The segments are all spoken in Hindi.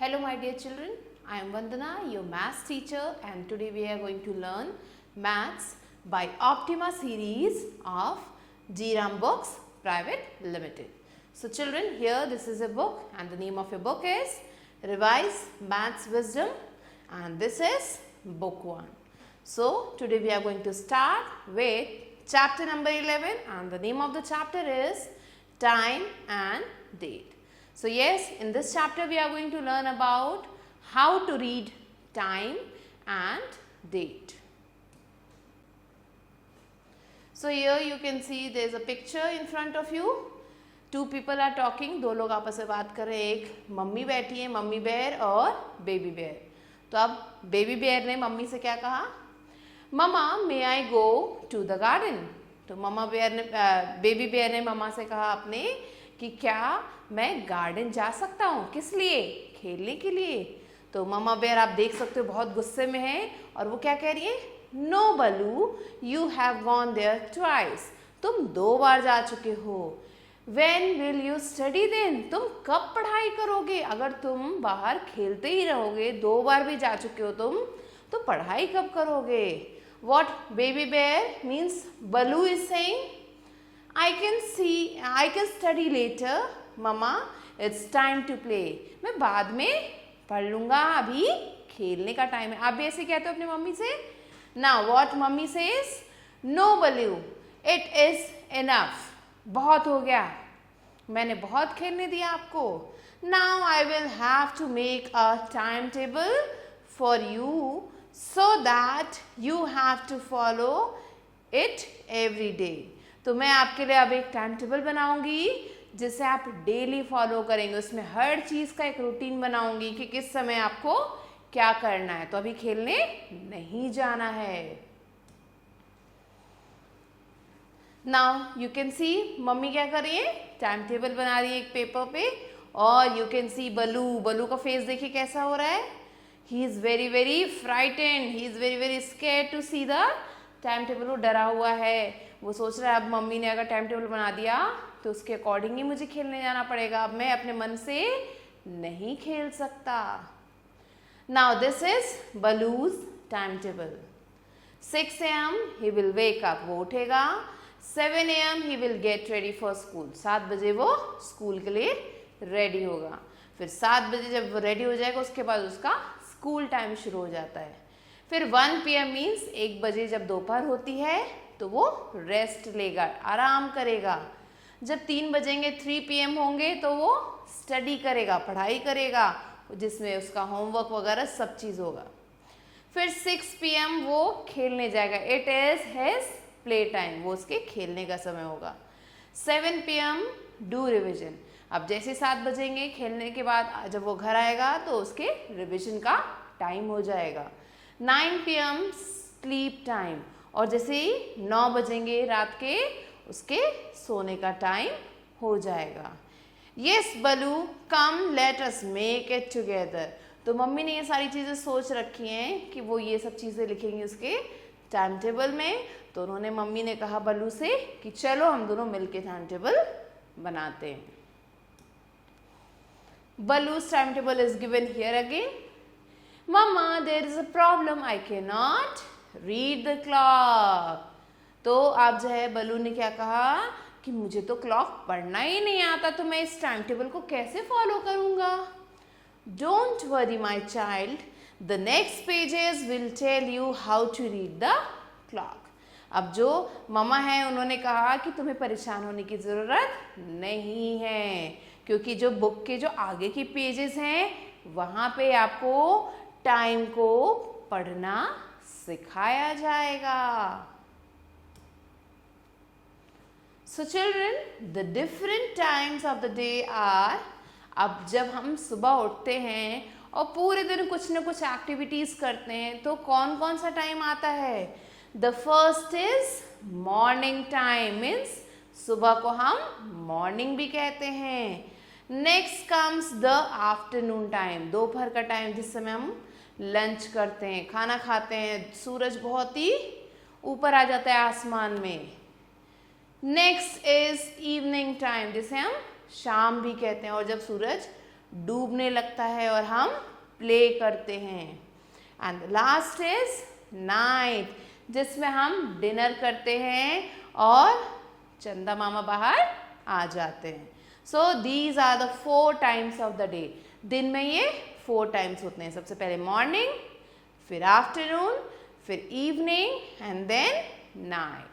Hello my dear children, I am Vandana, your maths teacher, and today we are going to learn maths by Optima series of GRAM Books Private Limited. So children, here this is a book and the name of your book is Revise Maths Wisdom and this is book 1. So today we are going to start with chapter number 11 and the name of the chapter is Time and Date. So yes, in this chapter we are going to learn about how to read time and date. So here you can see there is a picture in front of you. Two people are talking, दो लोग आपस में बात कर रहे हैं. एक मम्मी बैठी है, मम्मी बेयर और बेबी बेयर. तो अब बेबी बेयर ने मम्मी से क्या कहा? मम्मा मे आई गो टू द गार्डन. तो मम्मा बेयर ने बेबी बेयर ने मम्मा से कहा अपने कि क्या मैं गार्डन जा सकता हूँ? किस लिए? खेलने के लिए. तो मम्मा बेयर आप देख सकते हो बहुत गुस्से में है और वो क्या कह रही है? No Baloo, you have gone there twice. तुम 2 बार जा चुके हो. When will you study then? तुम कब पढ़ाई करोगे? अगर तुम बाहर खेलते ही रहोगे, 2 बार भी जा चुके हो तुम, तो पढ़ाई कब करोगे? What baby bear means Baloo is saying, I can study later, Mama. It's time to play. मैं बाद में पढ़ लूँगा, अभी खेलने का टाइम है. आप भी ऐसे कहते हो अपनी मम्मी से? Now what mummy says? No Baloo, it is enough. बहुत हो गया, मैंने बहुत खेलने दिया आपको. Now I will have to make a timetable for you so that you have to follow it every day. तो मैं आपके लिए अब एक टाइम टेबल बनाऊंगी जिसे आप डेली फॉलो करेंगे. उसमें हर चीज़ का एक रूटीन बनाऊंगी कि किस समय आपको क्या करना है. तो अभी खेलने नहीं जाना है. Now you can see mummy क्या कर रही है? टाइम टेबल बना रही है एक पेपर पे. और यू कैन सी बलू का फेस देखिए कैसा हो रहा है. He is very very frightened, he is very very scared to see the time table. वो डरा हुआ है, वो सोच रहा है अब मम्मी ने अगर टाइम टेबल बना दिया तो उसके अकॉर्डिंग ही मुझे खेलने जाना पड़ेगा. अब मैं अपने मन से नहीं खेल सकता. Now this is Balu's time table. 6 AM he will wake up, वो उठेगा. 7 AM he will get ready for school. 7 बजे वो स्कूल के लिए रेडी होगा. फिर 7 बजे जब वो रेडी हो जाएगा उसके बाद उसका स्कूल टाइम शुरू हो जाता है. फिर 1 PM मीन्स 1 बजे जब दोपहर होती है तो वो रेस्ट लेगा, आराम करेगा. जब 3 बजेंगे 3 PM होंगे तो वो स्टडी करेगा, पढ़ाई करेगा, जिसमें उसका होमवर्क वगैरह सब चीज़ होगा. फिर 6 PM वो खेलने जाएगा. It is his play time, वो उसके खेलने का समय होगा. 7 PM डू रिविजन. अब जैसे 7 बजेंगे खेलने के बाद जब वो घर आएगा तो उसके रिविजन का टाइम हो जाएगा. 9 PM स्लीप टाइम. और जैसे ही 9 बजेंगे रात के उसके सोने का टाइम हो जाएगा. Yes Baloo, come let us make it together. तो मम्मी ने ये सारी चीज़ें सोच रखी हैं कि वो ये सब चीज़ें लिखेंगी उसके टाइम टेबल में. तो उन्होंने मम्मी ने कहा बलू से कि चलो हम दोनों मिलके टाइम टेबल बनाते हैं. Balu's timetable is given here again. Mama, there is a problem. I cannot read the clock. तो अब जो है बलू ने क्या कहा कि मुझे तो क्लॉक पढ़ना ही नहीं आता, तो मैं इस टाइम टेबल को कैसे फॉलो करूँगा? Don't worry my child. The next pages will tell you how to read the clock. अब जो मम्मा है उन्होंने कहा कि तुम्हें परेशान होने की ज़रूरत नहीं है, क्योंकि जो बुक के जो आगे की पेजेस हैं वहाँ पे आपको टाइम को पढ़ना सिखाया जाएगा. So children, the different times of the day are, अब जब हम सुबह उठते हैं और पूरे दिन कुछ न कुछ एक्टिविटीज़ करते हैं तो कौन कौन सा टाइम आता है? The first is morning time, means सुबह को हम मॉर्निंग भी कहते हैं. Next comes the afternoon time, दोपहर का टाइम जिस समय हम लंच करते हैं, खाना खाते हैं, सूरज बहुत ही ऊपर आ जाता है आसमान में. नेक्स्ट इज इवनिंग टाइम जिसे हम शाम भी कहते हैं और जब सूरज डूबने लगता है और हम प्ले करते हैं। एंड लास्ट इज नाइट, जिसमें हम डिनर करते हैं और चंदा मामा बाहर आ जाते हैं। So these are the 4 times of the day. दिन में ये 4 टाइम्स होते हैं, सबसे पहले मॉर्निंग, फिर आफ्टरनून, फिर evening and then night.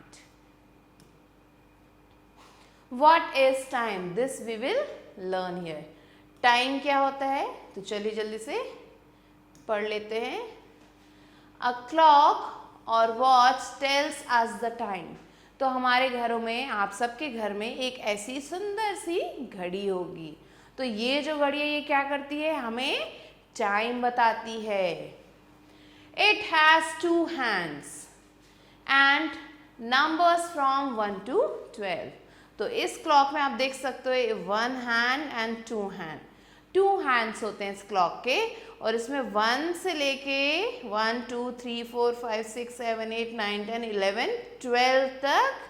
What is time? This we will learn here. Time क्या होता है तो चलिए जल्दी से पढ़ लेते हैं। A clock or watch tells us the time. तो हमारे घरों में, आप सबके घर में एक ऐसी सुंदर सी घड़ी होगी। तो ये जो घड़ी है ये क्या करती है, हमें टाइम बताती है। It has 2 hands and numbers from 1 to 12. तो इस क्लॉक में आप देख सकते हो 1 हैंड एंड 2 हैंड, 2 हैंड्स होते हैं इस क्लॉक के, और इसमें 1 से लेके 1 2 3 4 5 6 7 8 9 10 11 12 तक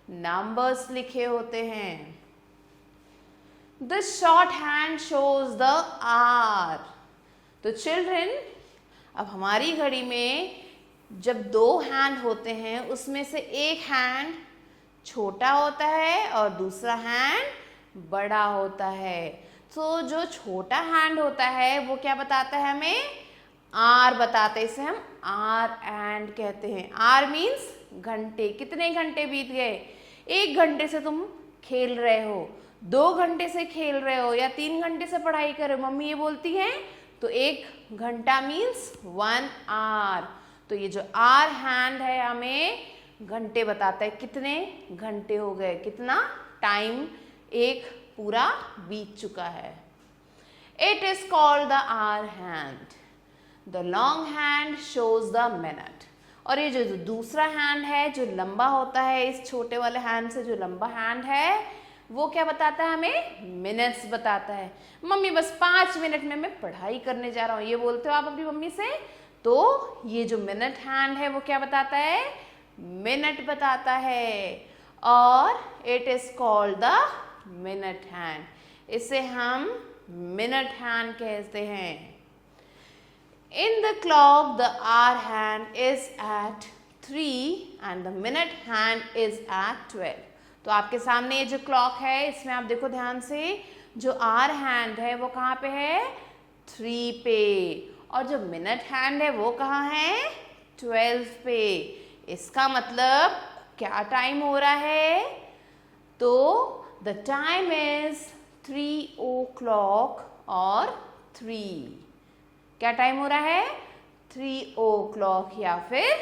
नंबर्स लिखे होते हैं। The short hand shows the hour. तो चिल्ड्रन, अब हमारी घड़ी में जब 2 हैंड होते हैं उसमें से एक हैंड छोटा होता है और दूसरा हैंड बड़ा होता है। तो जो छोटा हैंड होता है वो क्या बताता है हमें, आर बताता है, इसे हम आर एंड कहते हैं। आर मीन्स घंटे, कितने घंटे बीत गए। 1 घंटे से तुम खेल रहे हो, 2 घंटे से खेल रहे हो, या 3 घंटे से पढ़ाई कर रहे हो, मम्मी ये बोलती हैं, तो 1 घंटा मीन्स 1 आवर। तो ये जो आर हैंड है हमें घंटे बताता है, कितने घंटे हो गए, कितना टाइम एक पूरा बीत चुका है। It is called the hour hand. The long hand shows the minute. और ये जो दूसरा हैंड है जो लंबा होता है, इस छोटे वाले हैंड से जो लंबा हैंड है वो क्या बताता है हमें, मिनट्स बताता है। मम्मी बस 5 मिनट में मैं पढ़ाई करने जा रहा हूँ, ये बोलते हो आप अपनी मम्मी से, तो ये जो मिनट हैंड है वो क्या बताता है, मिनट बताता है। और it is called the minute hand, इसे हम मिनट हैंड कहते हैं। In the clock the hour hand is at 3 and the minute hand is at 12। तो आपके सामने ये जो क्लॉक है इसमें आप देखो ध्यान से, जो आवर हैंड है वो कहाँ पे है, 3 पे, और जो मिनट हैंड है वो कहाँ है, 12 पे। इसका मतलब क्या टाइम हो रहा है, तो द टाइम इज 3 o'clock और 3। क्या टाइम हो रहा है, 3 o'clock या फिर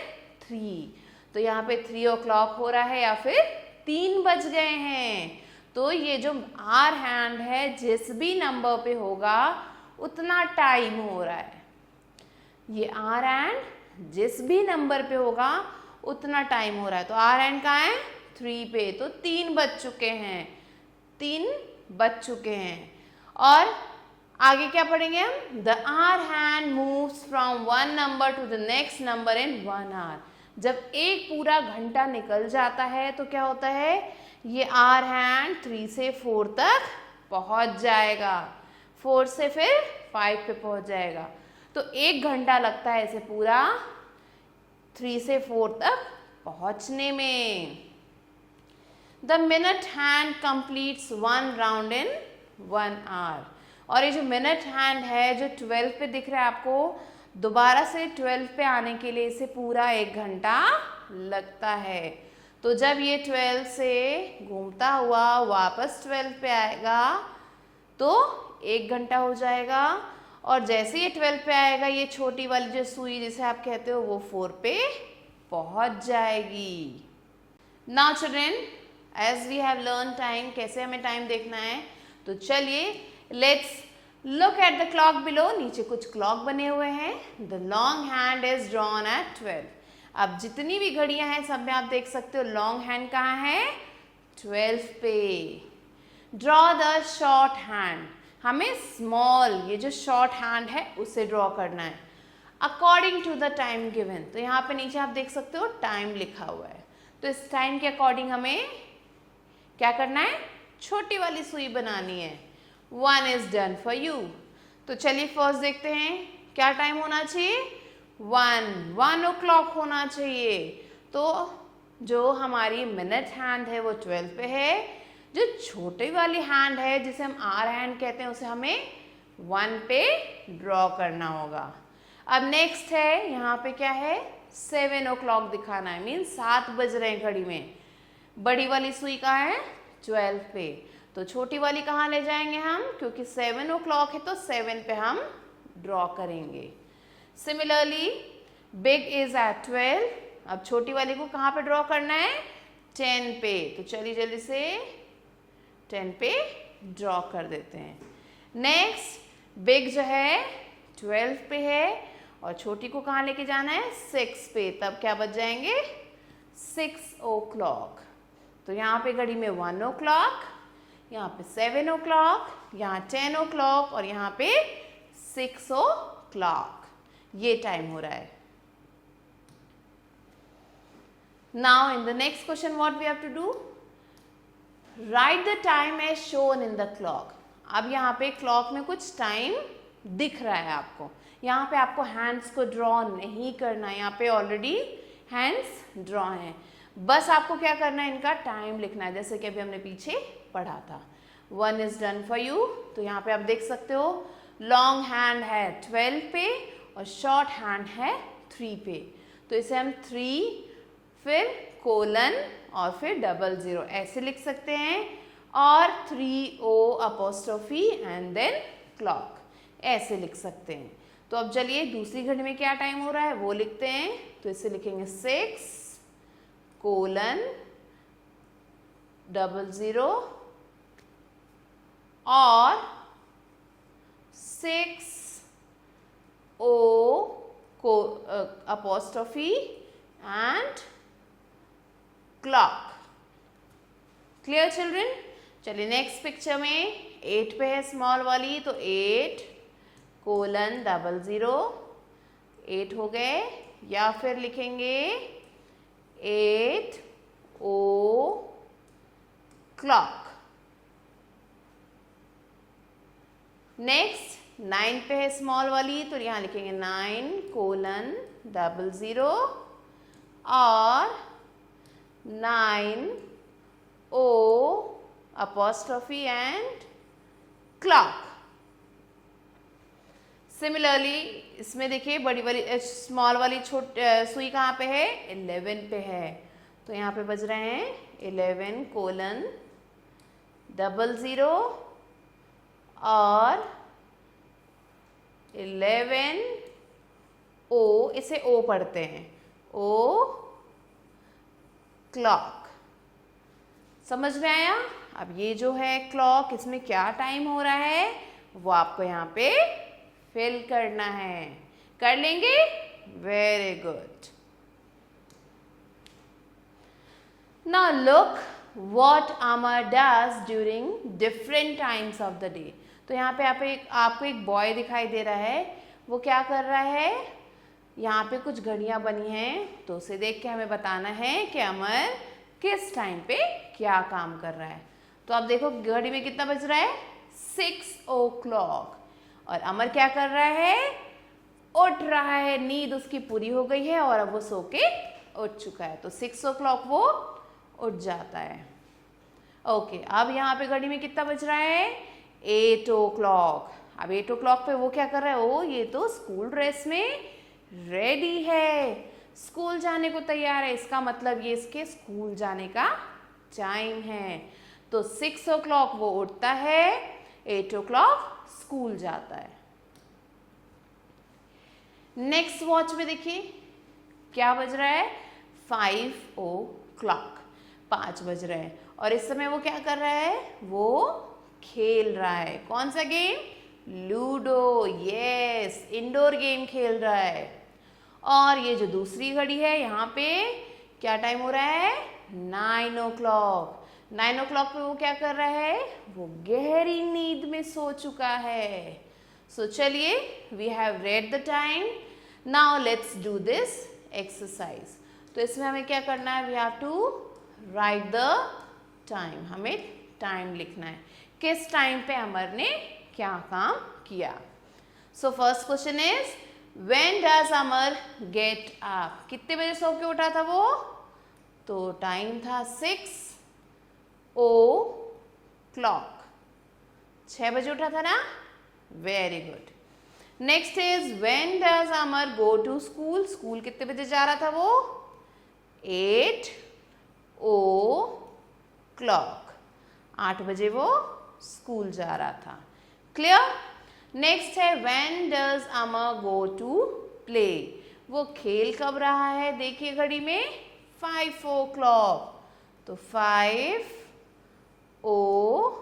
3। तो यहाँ पे 3 o'clock हो रहा है या फिर 3 बज गए हैं। तो ये जो आवर हैंड है जिस भी नंबर पे होगा उतना टाइम हो रहा है। ये आवर हैंड जिस भी नंबर पे होगा उतना टाइम हो रहा है। तो आवर हैंड कहाँ है, 3 पे, तो 3 बज चुके हैं, 3 बज चुके हैं। और आगे क्या पढ़ेंगे हम, the hour hand moves from 1 number to the next number in 1 hour। जब एक पूरा घंटा निकल जाता है तो क्या होता है, ये आवर हैंड 3 से 4 तक पहुंच जाएगा, 4 से फिर 5 पे पहुंच जाएगा। तो 1 घंटा लगता है इसे पूरा 3 से 4 तक पहुंचने में। The minute hand completes 1 round in 1 hour। और ये जो मिनट हैंड है जो 12 पे दिख रहा है आपको, दोबारा से 12 पे आने के लिए इसे पूरा 1 घंटा लगता है। तो जब ये 12 से घूमता हुआ वापस 12 पे आएगा तो 1 घंटा हो जाएगा, और जैसे ये 12 पे आएगा ये छोटी वाली जो सुई जिसे आप कहते हो वो 4 पे पहुंच जाएगी। Now children, as we have learn time, कैसे हमें टाइम देखना है, तो चलिए let's look at the clock below. नीचे कुछ क्लॉक बने हुए हैं। The long hand is drawn at 12। अब जितनी भी घड़ियां हैं सब में आप देख सकते हो लॉन्ग हैंड कहाँ है, 12 पे। ड्रॉ द शॉर्ट हैंड, हमें स्मॉल ये जो शॉर्ट हैंड है उसे ड्रॉ करना है according to the time given. तो यहाँ पे नीचे आप देख सकते हो टाइम लिखा हुआ है, तो इस टाइम के अकॉर्डिंग हमें क्या करना है, छोटी वाली सुई बनानी है। 1 is done for you, तो चलिए फर्स्ट देखते हैं क्या टाइम होना चाहिए, 1 o'clock होना चाहिए। तो जो हमारी मिनट हैंड है वो 12 पे है, जो छोटी वाली हैंड है जिसे हम आर हैंड कहते हैं उसे हमें 1 पे ड्रॉ करना होगा। अब नेक्स्ट है यहाँ पे क्या है, 7 o'clock दिखाना है, मीन 7 बज रहे हैं घड़ी में। बड़ी वाली सुई कहाँ है, 12 पे, तो छोटी वाली कहाँ ले जाएंगे हम, क्योंकि 7 o'clock है तो 7 पे हम ड्रॉ करेंगे। सिमिलरली बिग इज एट 12, अब छोटी वाली को कहाँ पे ड्रॉ करना है, 10 पे, तो चलिए जल्दी से 10 पे ड्रॉ कर देते हैं। नेक्स्ट बिग जो है 12 पे है और छोटी को कहाँ लेके जाना है, 6 पे, तब क्या बच जाएंगे, 6 o'clock। तो यहाँ पे घड़ी में 1 o'clock, यहाँ पे 7 o'clock, यहाँ 10 o'clock और यहाँ पे 6 o'clock, ये टाइम हो रहा है। Now in the next question what we have to do, write the time as shown in the clock। अब यहाँ पे क्लॉक में कुछ टाइम दिख रहा है आपको, यहाँ पे आपको हैंड्स को ड्रॉ नहीं करना है, यहाँ पे ऑलरेडी हैंड्स ड्रॉ हैं, बस आपको क्या करना है, इनका टाइम लिखना है, जैसे कि अभी हमने पीछे पढ़ा था। 1 इज डन फॉर यू, तो यहाँ पे आप देख सकते हो लॉन्ग हैंड है 12 पे और शॉर्ट हैंड है 3 पे, तो इसे हम 3 फिर कोलन और फिर 00 ऐसे लिख सकते हैं, और 3O apostrophe and then clock ऐसे लिख सकते हैं। तो अब चलिए दूसरी घड़ी में क्या टाइम हो रहा है वो लिखते हैं, तो इसे लिखेंगे 6 कोलन 00 और 6O को apostrophe and clock. Clear children? चलिए नेक्स्ट पिक्चर में 8 पे है स्मॉल वाली, तो 8 कोलन 00 8 हो गए, या फिर लिखेंगे 8O क्लॉक। नेक्स्ट 9 पे है स्मॉल वाली, तो यहाँ लिखेंगे 9 कोलन 00 और 9O apostrophe and clock. Similarly इसमें देखिए बड़ी वाली स्मॉल वाली सुई कहाँ पे है, 11 पे है, तो यहाँ पे बज रहे हैं 11 कोलन 00 और 11O, इसे O पढ़ते हैं, O क्लॉक। समझ में आया? अब ये जो है क्लॉक, इसमें क्या टाइम हो रहा है वो आपको यहाँ पे फिल करना है, कर लेंगे? Very good. Now look what Amar does during different times of the day. तो यहाँ पे आपको एक बॉय दिखाई दे रहा है, वो क्या कर रहा है, यहाँ पे कुछ घड़ियां बनी हैं, तो उसे देख के हमें बताना है कि अमर किस टाइम पे क्या काम कर रहा है। तो आप देखो घड़ी में कितना बज रहा है, 6 o'clock, और अमर क्या कर रहा है, उठ रहा है, नींद उसकी पूरी हो गई है और अब वो सो के उठ चुका है, तो 6 o'clock वो उठ जाता है। ओके, अब यहाँ पे घड़ी में कितना बज रहा है, 8 o'clock। अब 8 o'clock पे वो क्या कर रहा है, ओ ये तो स्कूल ड्रेस में रेडी है, स्कूल जाने को तैयार है, इसका मतलब ये इसके स्कूल जाने का टाइम है। तो 6 o'clock वो उठता है, 8 o'clock स्कूल जाता है। नेक्स्ट वॉच में देखिए क्या बज रहा है, 5 o'clock, 5 बज रहे हैं, और इस समय वो क्या कर रहा है, वो खेल रहा है। कौन सा game, ludo, yes, indoor game खेल रहा है। और ये जो दूसरी घड़ी है यहाँ पे क्या टाइम हो रहा है, 9 o'clock। 9 o'clock पे वो क्या कर रहा है, वो गहरी नींद में सो चुका है। सो चलिए, we have read the time, now let's do this exercise. तो इसमें हमें क्या करना है, we have to write the time, हमें टाइम लिखना है, किस टाइम पे अमर ने क्या काम किया। So first question is when does Amar get up? कितने बजे सो के उठा था वो? तो टाइम था 6 o'clock, 6 बजे उठा था ना? Very good. Next is when does Amar go to school? School कितने बजे जा रहा था वो? 8 o'clock, 8 बजे वो स्कूल जा रहा था. क्लियर? नेक्स्ट है when does Amar go to play? वो खेल कब रहा है? देखिए घड़ी में 5 o'clock, तो 5 o'clock.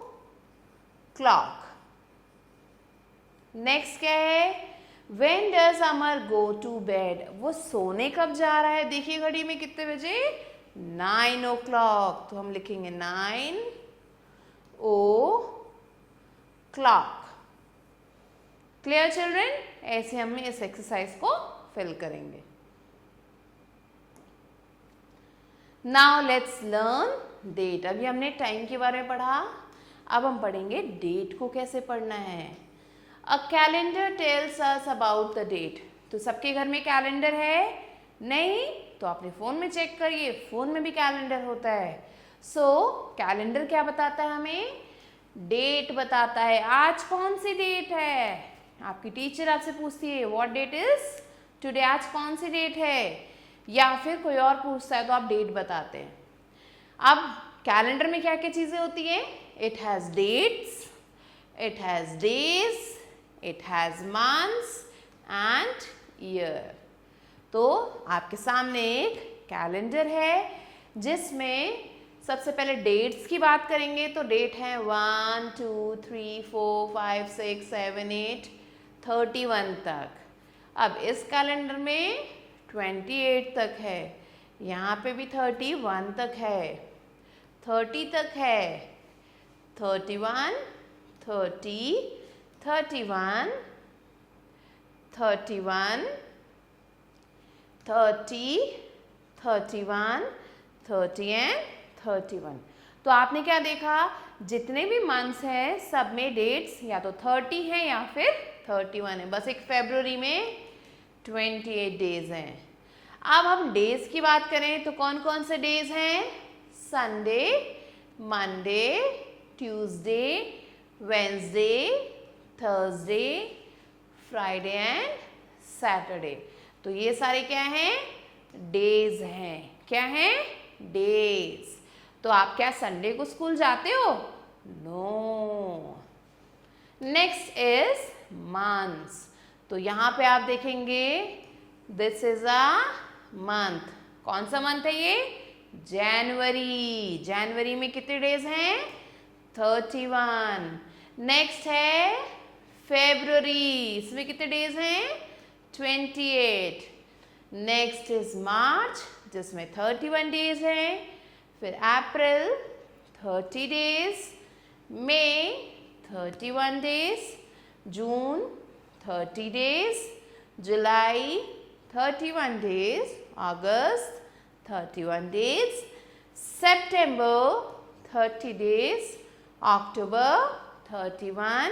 नेक्स्ट क्या है? When does Amar go to bed? वो सोने कब जा रहा है? देखिए घड़ी में कितने बजे? 9 o'clock, तो हम लिखेंगे 9 o'clock. Clear children? ऐसे हम इस एक्सरसाइज को फिल करेंगे. Now let's learn date. अभी हमने टाइम के बारे में पढ़ा, अब हम पढ़ेंगे डेट को कैसे पढ़ना है. A calendar tells us about the date. तो सबके घर में कैलेंडर है? नहीं? तो अपने फ़ोन में चेक करिए, फ़ोन में भी कैलेंडर होता है. सो कैलेंडर क्या बताता है हमें? डेट बताता है. आज कौन सी डेट है? आपकी टीचर आपसे पूछती है व्हाट डेट इज टुडे, आज कौन सी डेट है, या फिर कोई और पूछता है तो आप डेट बताते हैं. अब कैलेंडर में क्या क्या चीज़ें होती हैं? It has dates, it has days, it has months and year. तो आपके सामने एक कैलेंडर है जिसमें सबसे पहले डेट्स की बात करेंगे. तो डेट है 1 2 3 4 5 6 7 8 31 तक. अब इस कैलेंडर में 28 तक है, यहाँ पे भी 31 तक है, 30 तक है, 31 30 31 31 30 31 30 एंड 31. तो आपने क्या देखा? जितने भी मंथ्स हैं सब में डेट्स या तो 30 हैं या फिर 31 है. बस एक फरवरी में 28 डेज हैं. अब हम डेज की बात करें तो कौन कौन से डेज हैं? Sunday, Monday, Tuesday, Wednesday, Thursday, Friday and Saturday. तो ये सारे क्या हैं? डेज हैं. क्या हैं? डेज. तो आप क्या संडे को स्कूल जाते हो? नो. Next is months. तो यहाँ पे आप देखेंगे दिस इज अ मंथ. कौन सा मंथ है ये? जनवरी. जनवरी में कितने डेज हैं? 31. नेक्स्ट है फेब्रुअरी. इसमें कितने डेज हैं? 28. नेक्स्ट इज मार्च जिसमें 31 डेज हैं. फिर अप्रैल 30 days, May 31 days, June 30 days, July 31 days, August 31 days, September 30 days, October 31,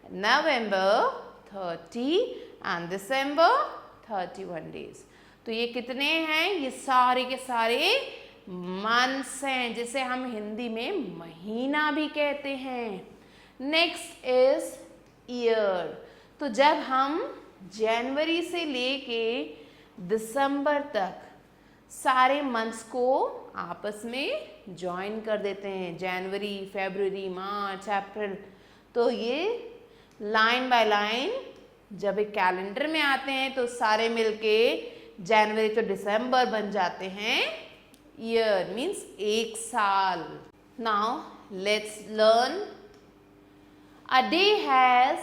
November 30 and December 31 days. तो ये कितने हैं? ये सारे के सारे मंथ्स हैं जिसे हम हिंदी में महीना भी कहते हैं. Next is year. तो जब हम जनवरी से लेके दिसंबर तक सारे मंथ्स को आपस में ज्वाइन कर देते हैं, जनवरी, फरवरी, मार्च, अप्रैल. तो ये लाइन बाय लाइन जब एक कैलेंडर में आते हैं तो सारे मिलके जनवरी तो दिसंबर बन जाते हैं. ईयर मीन्स एक साल. Now let's learn. A day has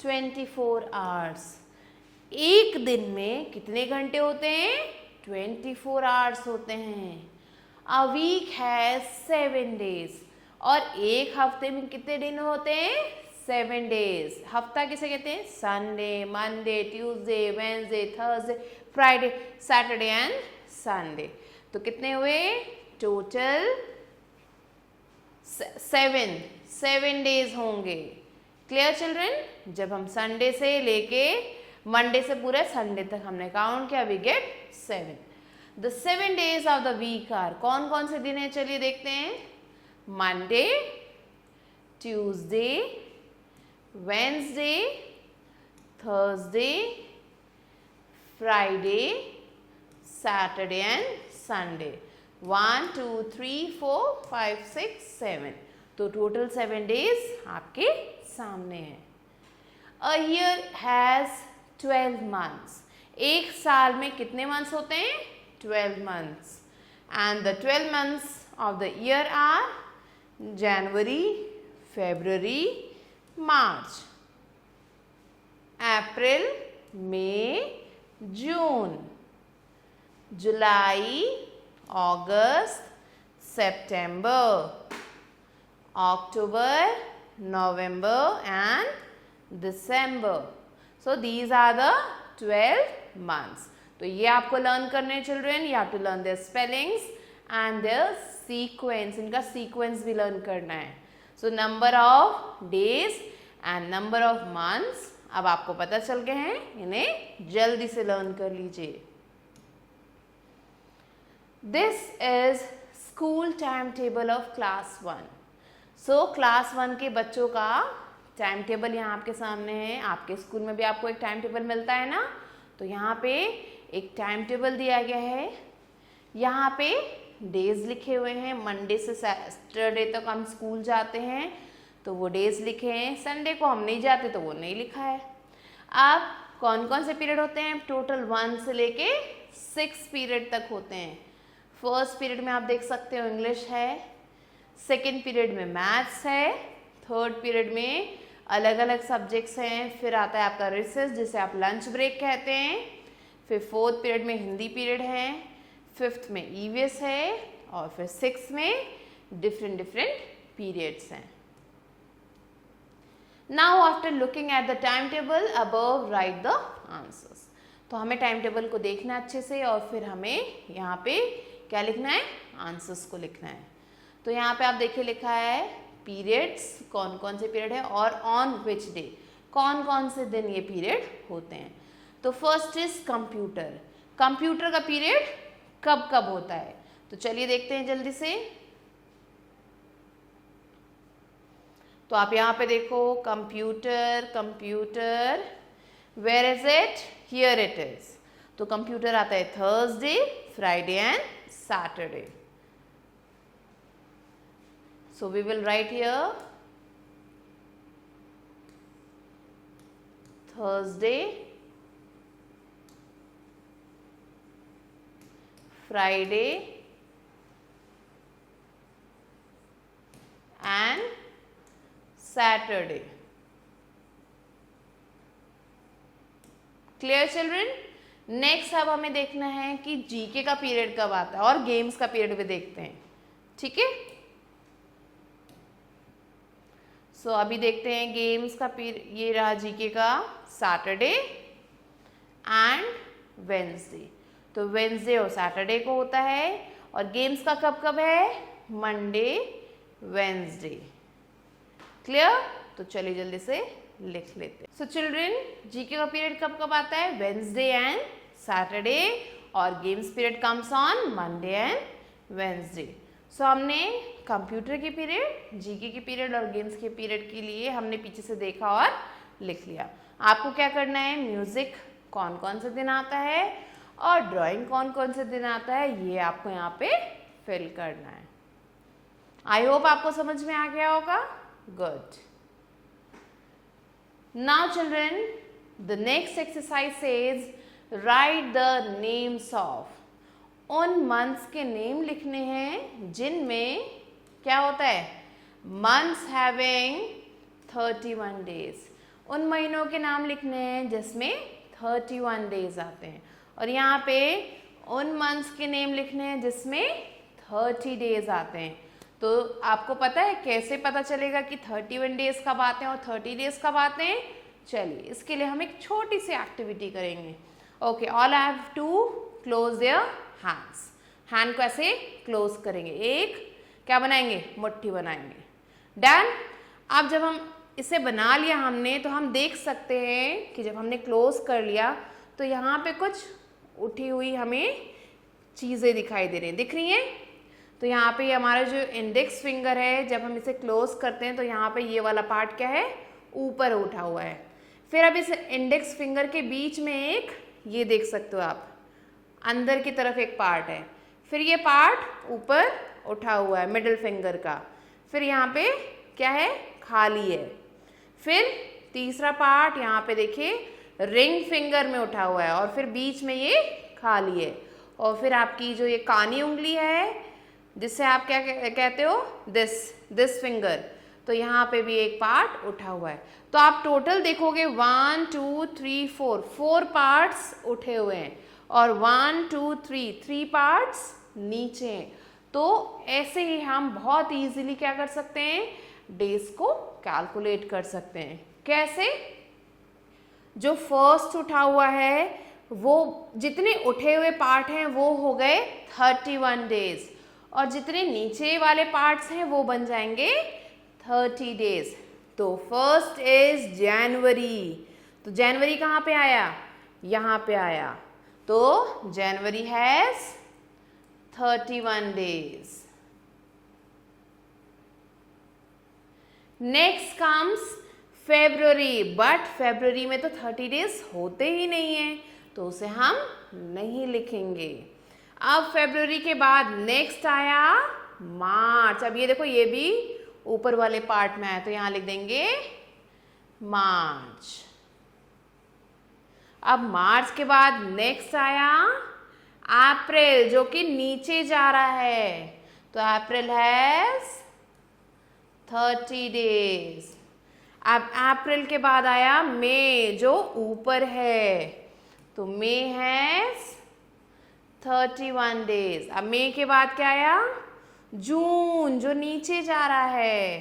24 hours. एक दिन में कितने घंटे होते हैं? 24 hours होते हैं. A week has 7 days. और एक हफ्ते में कितने दिन होते हैं? 7 days. हफ्ता किसे कहते हैं? Sunday, Monday, Tuesday, Wednesday, Thursday, Friday, Saturday and Sunday. तो कितने हुए? टोटल 7 days होंगे. Clear children? जब हम संडे से लेके मंडे से पूरे संडे तक हमने काउंट किया, we get 7. The 7 days of the week are, कौन कौन से दिन है चलिए देखते हैं. Monday, Tuesday, Wednesday, Thursday, Friday, Saturday and Sunday. 1 2 3 4 5 6 7. तो टोटल 7 days आपके सामने है. A year has 12 months. एक साल में कितने मंथ्स होते हैं? 12 months. And the 12 months of the year are January, February, March, April, May, June, July, August, September, October, November and December. So these are the 12 months. तो ये आपको लर्न करने children. You have to learn their spellings and their sequence. इनका सीक्वेंस भी लर्न करना है. So number of days and number of months अब आपको पता चल गए हैं. इन्हें जल्दी से लर्न कर लीजिए. This is school time table of class 1. So class 1 के बच्चों का टाइम टेबल यहाँ आपके सामने है. आपके स्कूल में भी आपको एक टाइम टेबल मिलता है ना. तो यहाँ पे एक टाइम टेबल दिया गया है. यहाँ पे डेज लिखे हुए हैं. मंडे से सैटरडे तक हम स्कूल जाते हैं तो वो डेज लिखे हैं. संडे को हम नहीं जाते तो वो नहीं लिखा है. अब कौन कौन से पीरियड होते हैं? टोटल 1 से लेके 6 पीरियड तक होते हैं. फर्स्ट पीरियड में आप देख सकते हो इंग्लिश है. सेकेंड पीरियड में मैथ्स है. थर्ड पीरियड में अलग अलग सब्जेक्ट्स हैं. फिर आता है आपका रिसेस जिसे आप लंच ब्रेक कहते हैं. फिर फोर्थ पीरियड में हिंदी पीरियड है. फिफ्थ में ईवीएस है. और फिर सिक्स में डिफरेंट पीरियड्स हैं. Now after looking at the time table above right the answers. तो हमें टाइम टेबल को देखना अच्छे से और फिर हमें यहाँ पे क्या लिखना है? आंसर्स को लिखना है. तो यहाँ पे आप देखिए लिखा है पीरियड्स, कौन कौन से पीरियड है और ऑन विच डे, कौन कौन से दिन ये पीरियड होते हैं. तो फर्स्ट इज कंप्यूटर. कंप्यूटर का पीरियड कब कब होता है? तो चलिए देखते हैं जल्दी से. तो आप यहाँ पे देखो computer, computer, where is it? Here it is. तो कंप्यूटर आता है Thursday, Friday and Saturday. So we will write here Thursday, Friday and Saturday. Clear children? Next अब हमें देखना है कि जीके का पीरियड कब आता है और गेम्स का पीरियड भी देखते हैं. ठीक है. सो अभी देखते हैं गेम्स का पीरियड. ये रहा जीके का सैटरडे एंड वेंसडे. तो वेंसडे और सैटरडे को होता है. और गेम्स का कब कब है? Monday, Wednesday. क्लियर? तो चलिए जल्दी से लिख लेते हैं. सो चिल्ड्रन, जीके का पीरियड कब कब आता है? Wednesday and Saturday. और games period comes on Monday and Wednesday. So हमने कंप्यूटर के पीरियड, जीके के पीरियड और गेम्स के पीरियड के लिए हमने पीछे से देखा और लिख लिया. आपको क्या करना है? म्यूजिक कौन कौन से दिन आता है और ड्राइंग कौन कौन से दिन आता है ये आपको यहाँ पे फिल करना है. आई होप आपको समझ में आ गया होगा. Good. Now children, the next exercise says right the names of. उन मंथ्स के नेम लिखने हैं जिनमें क्या होता है? Months having 31 days. उन महीनों के नाम लिखने हैं जिसमें 31 डेज आते हैं. और यहाँ पे उन मंथ्स के नेम लिखने हैं जिसमें 30 डेज आते हैं. तो आपको पता है कैसे पता चलेगा कि 31 डेज कब आते हैं और 30 डेज कब आते हैं? चलिए इसके लिए हम एक छोटी सी एक्टिविटी करेंगे. Okay, all have to close their hands. Hand को ऐसे क्लोज करेंगे. एक क्या बनाएंगे? मुट्ठी बनाएंगे. डन. अब जब हम इसे बना लिया हमने तो हम देख सकते हैं कि जब हमने क्लोज कर लिया तो यहाँ पे कुछ उठी हुई हमें चीज़ें दिखाई दे रही हैं, दिख रही हैं। तो यहाँ पे हमारा जो इंडेक्स फिंगर है, जब हम इसे क्लोज करते हैं तो यहाँ पे ये वाला पार्ट क्या है, ऊपर उठा हुआ है। फिर अब इस इंडेक्स फिंगर के बीच में एक, ये देख सकते हो आप, अंदर की तरफ एक पार्ट है। फिर ये पार्ट ऊपर उठा हुआ है मिडिल फिंगर का। फिर यहाँ पे क्या है, खाली है। फिर तीसरा पार्ट यहाँ पे देखिए रिंग फिंगर में उठा हुआ है और फिर बीच में ये खाली है। और फिर आपकी जो ये कानी उंगली है जिससे आप क्या कहते हो, दिस फिंगर, तो यहाँ पे भी एक पार्ट उठा हुआ है। तो आप टोटल देखोगे 1 2 3 4 पार्ट्स उठे हुए हैं और 1 2 3 पार्ट्स नीचे हैं। तो ऐसे ही हम बहुत इजीली क्या कर सकते हैं, डेज को कैलकुलेट कर सकते हैं। कैसे, जो फर्स्ट उठा हुआ है वो जितने उठे हुए पार्ट हैं वो हो गए 31 डेज और जितने नीचे वाले पार्ट्स हैं वो बन जाएंगे 30 डेज। तो फर्स्ट इज जनवरी, तो जनवरी कहाँ पे आया, यहाँ पे आया। तो January has 31 days. Next comes February, but February में तो 30 डेज होते ही नहीं है तो उसे हम नहीं लिखेंगे। अब फेब्रुअरी के बाद नेक्स्ट आया मार्च। अब ये देखो ये भी ऊपर वाले पार्ट में आया तो यहां लिख देंगे मार्च। अब मार्च के बाद नेक्स्ट आया अप्रैल, जो कि नीचे जा रहा है, तो अप्रैल हैज 30 डेज। अब अप्रैल के बाद आया मई जो ऊपर है, तो मई हैज 31 डेज। अब मई के बाद क्या आया, जून जो नीचे जा रहा है,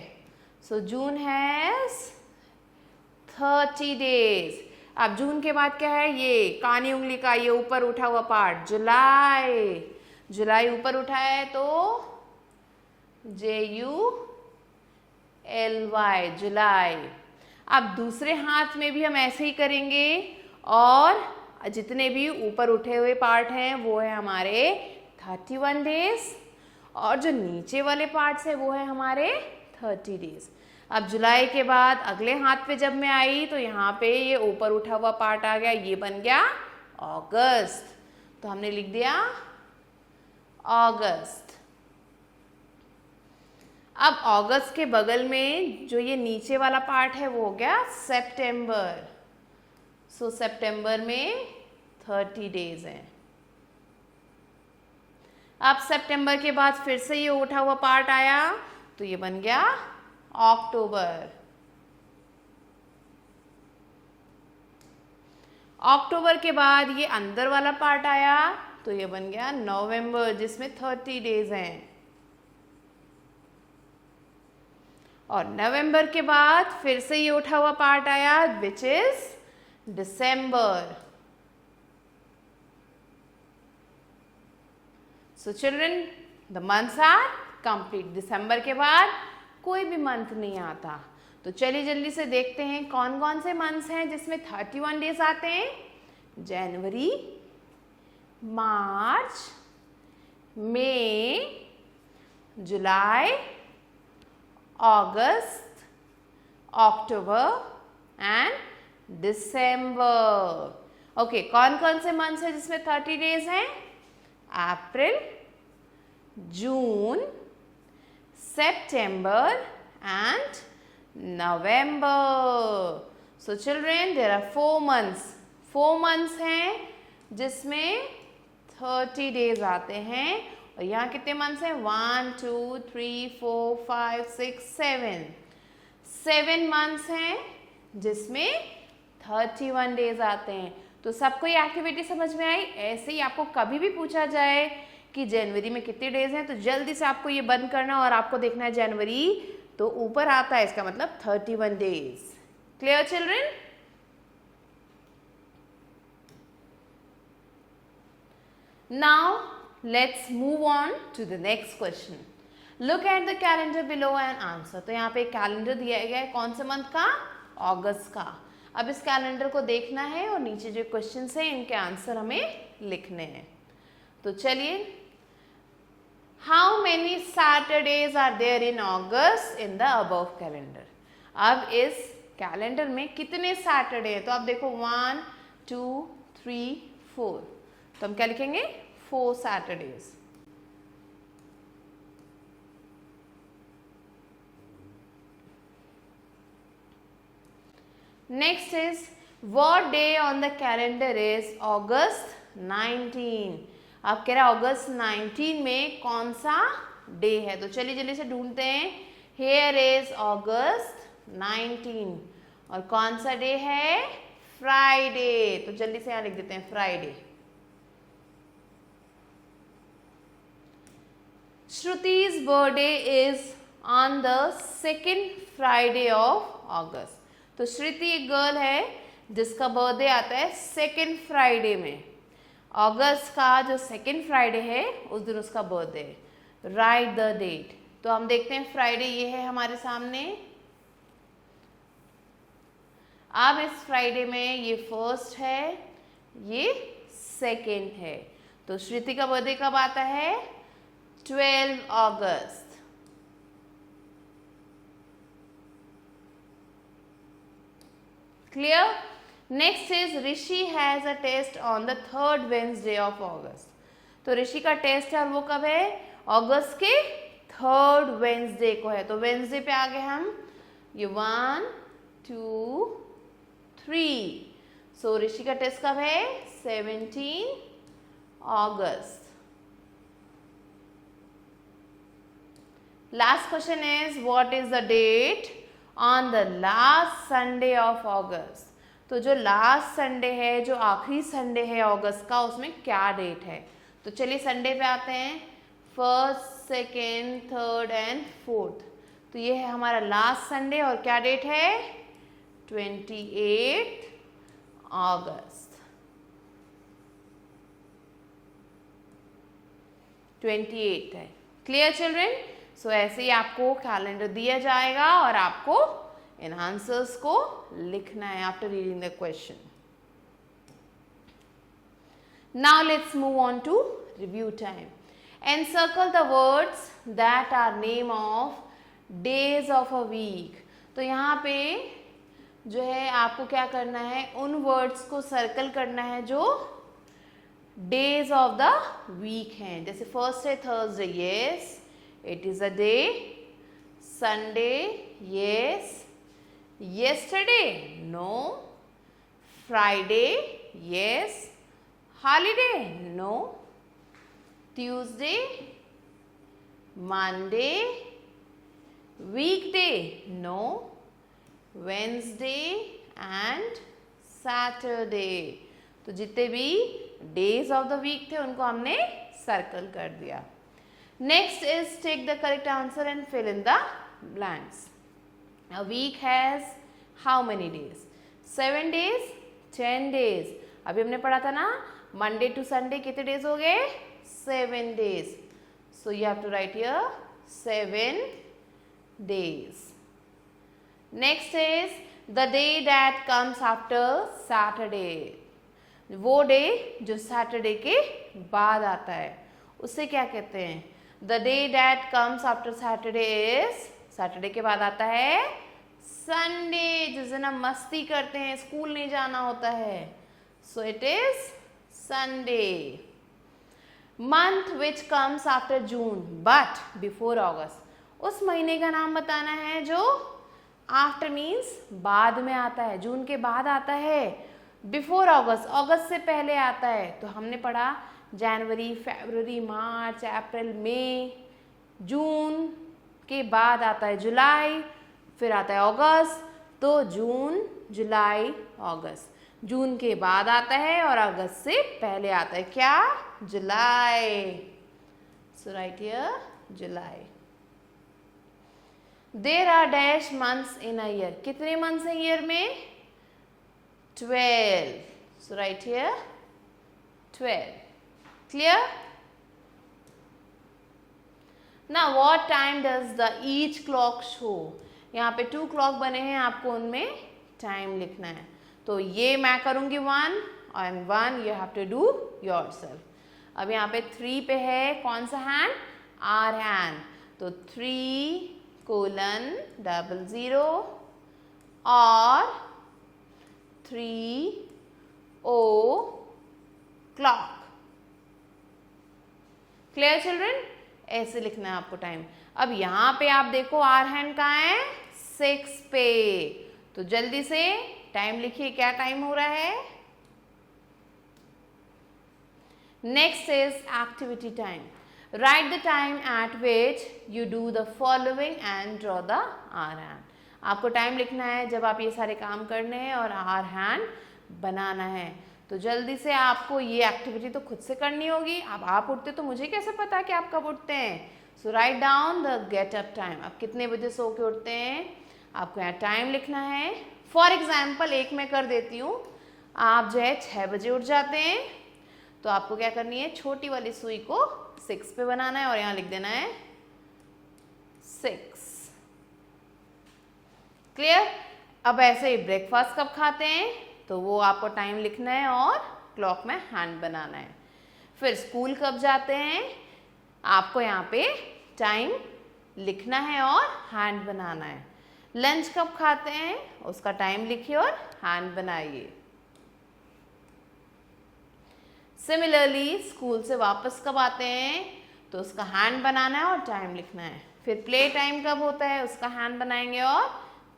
सो जून हैज 30 डेज। अब जून के बाद क्या है, ये कानी उंगली का ये ऊपर उठा हुआ पार्ट, जुलाई, जुलाई ऊपर उठा है तो JULY, जुलाई। अब दूसरे हाथ में भी हम ऐसे ही करेंगे और जितने भी ऊपर उठे हुए पार्ट हैं वो है हमारे 31 डेज और जो नीचे वाले पार्ट्स है वो है हमारे 30 डेज। अब जुलाई के बाद अगले हाथ पे जब मैं आई तो यहाँ पे ये ऊपर उठा हुआ पार्ट आ गया, ये बन गया अगस्त, तो हमने लिख दिया अगस्त। अब अगस्त के बगल में जो ये नीचे वाला पार्ट है वो हो गया सितंबर, सो सितंबर में 30 डेज हैं। अब सितंबर के बाद फिर से ये उठा हुआ पार्ट आया तो ये बन गया अक्टूबर। अक्टूबर के बाद ये अंदर वाला पार्ट आया तो ये बन गया नवंबर, जिसमें 30 डेज हैं। और नवंबर के बाद फिर से ये उठा हुआ पार्ट आया which is December. So children the months are complete. दिसंबर के बाद कोई भी मंथ नहीं आता। तो चलिए जल्दी से देखते हैं कौन कौन से मंथ्स हैं जिसमें 31 डेज आते हैं। जनवरी, मार्च, मई, जुलाई, अगस्त, अक्टूबर एंड दिसंबर। ओके, कौन कौन से मंथ्स हैं जिसमें 30 डेज हैं? अप्रैल, जून, September and November. So children, there are 4 months. 4 months हैं जिसमें 30 days आते हैं और यहाँ कितने months हैं? 1 2 3 4 5 6 7. 7 months हैं जिसमें 31 days आते हैं। तो सबको ये एक्टिविटी समझ में आई? ऐसे ही आपको कभी भी पूछा जाए कि जनवरी में कितने डेज हैं तो जल्दी से आपको ये बंद करना और आपको देखना है जनवरी तो ऊपर आता है, इसका मतलब 31 days. Clear children? Now let's move on to the next question. Look at the calendar below and answer. तो यहाँ पे एक कैलेंडर दिया गया है, कौन से मंथ का? अगस्त का। अब इस कैलेंडर को देखना है और नीचे जो क्वेश्चन है इनके आंसर हमें लिखने हैं। तो चलिए, how many Saturdays are there in August in the above calendar. अब इस कैलेंडर में कितने सैटरडे हैं? तो आप देखो 1 2 3 4, तो हम क्या लिखेंगे? 4 Saturdays. Next is what day on the calendar is August 19। आप कह रहे हैं अगस्त 19 में कौन सा डे है? तो चलिए जल्दी से ढूंढते हैं। हेयर इज अगस्त 19 और कौन सा डे है? फ्राइडे। तो जल्दी से यहां लिख देते हैं Friday. Shruti's birthday is on the second Friday of August. तो श्रुति एक गर्ल है जिसका बर्थडे आता है सेकेंड फ्राइडे में। अगस्त का जो सेकेंड फ्राइडे है उस दिन उसका बर्थडे है। Write the date. तो हम देखते हैं फ्राइडे ये है हमारे सामने। अब इस फ्राइडे में ये फर्स्ट है, ये सेकेंड है। तो श्रुति का बर्थडे कब आता है? 12 अगस्त। Clear? Next is Rishi has a test on the 3rd Wednesday of August. तो ऋषि का टेस्ट है और वो कब है? अगस्त के 3rd वेंसडे को है। तो वेंसडे पे आ गए हम। ये 1 2 3। सो ऋषि का टेस्ट कब है? 17 अगस्त। Last question is what is the date on the last Sunday of August. तो जो लास्ट संडे है, जो आखिरी संडे है अगस्त का, उसमें क्या डेट है? तो चलिए संडे पे आते हैं। 1st, 2nd, 3rd and 4th। तो ये है हमारा लास्ट संडे और क्या डेट है? 28 अगस्त। 28 है। Clear children? सो ऐसे ही आपको कैलेंडर दिया जाएगा और आपको इन आंसर्स को लिखना है after reading the question. Now let's move on to review time. Encircle the words that are name of days of a week. तो यहाँ पे जो है आपको क्या करना है? उन वर्ड्स को सर्कल करना है जो डेज ऑफ द वीक हैं। जैसे फर्स्ट है Thursday, yes it is a day. Sunday, yes. Yesterday, no. Friday, yes. Holiday, no. Tuesday, Monday. Weekday, no. Wednesday and Saturday. तो जितने भी डेज ऑफ द वीक थे उनको हमने सर्कल कर दिया। Next is take the correct answer and fill in the blanks. A week has how many days? 7 days, 10 days. अभी हमने पढ़ा था ना, Monday to Sunday कितने days हो गए? 7 days. So you have to write here 7 days. Next is the day that comes after Saturday. वो day जो Saturday के बाद आता है उसे क्या कहते हैं? The day that comes after Saturday is, Saturday के बाद आता है Sunday, जिस दिन हम मस्ती करते हैं, स्कूल नहीं जाना होता है। So it is Sunday. Month which comes after June but before August. उस महीने का नाम बताना है जो after means बाद में आता है, जून के बाद आता है, before August, अगस्त से पहले आता है। तो हमने पढ़ा जनवरी, फरवरी, मार्च, अप्रैल, मई। जून के बाद आता है जुलाई, फिर आता है अगस्त। तो जून, जुलाई, अगस्त। जून के बाद आता है और अगस्त से पहले आता है क्या? जुलाई। So right here July. There are dash months in a year. कितने मंथ्स हैं ईयर में? 12. So right here 12. Clear? ना what time does the each clock show, यहाँ पे 2 क्लॉक बने हैं, आपको उनमें टाइम लिखना है। तो ये मैं करूँगी 1 and 1 you have to do yourself। अब यहाँ पे 3 पे है कौन सा हैंड, R हैंड, तो 3:00 और 3:00। क्लियर चिल्ड्रन, ऐसे लिखना है आपको टाइम। अब यहाँ पे आप देखो आर हैंड कहाँ है, 6 पे, तो जल्दी से टाइम लिखिए, क्या टाइम हो रहा है। Next is activity time. Write the time at which you do the following and draw the hour hand. आपको टाइम लिखना है जब आप ये सारे काम करने हैं और आर हैंड बनाना है। तो जल्दी से आपको ये एक्टिविटी तो खुद से करनी होगी। अब आप उठते तो मुझे कैसे पता कि आप कब उठते हैं। So write down the get up time, आप कितने बजे सो के उठते हैं, आपको यहाँ टाइम लिखना है। फॉर एग्जाम्पल एक मैं कर देती हूँ, आप जो है 6 बजे उठ जाते हैं, तो आपको क्या करनी है, छोटी वाली सुई को 6 पे बनाना है और यहाँ लिख देना है 6। क्लियर। अब ऐसे ही ब्रेकफास्ट कब खाते हैं, तो वो आपको टाइम लिखना है और क्लॉक में हैंड बनाना है। फिर स्कूल कब जाते हैं, आपको यहाँ पे टाइम लिखना है और हैंड बनाना है। लंच कब खाते हैं, उसका टाइम लिखिए और हैंड बनाइए। सिमिलरली स्कूल से वापस कब आते हैं, तो उसका हैंड बनाना है और टाइम लिखना है। फिर प्ले टाइम कब होता है, उसका हैंड बनाएंगे और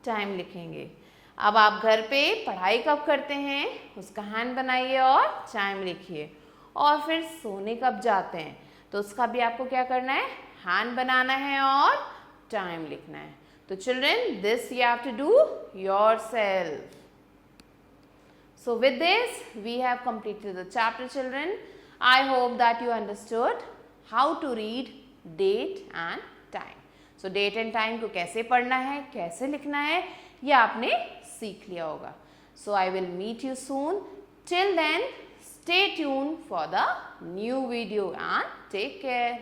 टाइम लिखेंगे। अब आप घर पे पढ़ाई कब करते हैं, उसका हैंड बनाइए और टाइम लिखिए। और फिर सोने कब जाते हैं, तो उसका भी आपको क्या करना है, हैंड बनाना है और टाइम लिखना है। तो children, this you have to do yourself. So with this we have completed the chapter, children. I hope that you understood how to read date and time. So date and time को कैसे पढ़ना है, कैसे लिखना है, ये आपने सीख लिया होगा। So I will meet you soon. Till then, stay tuned for the new video and take care.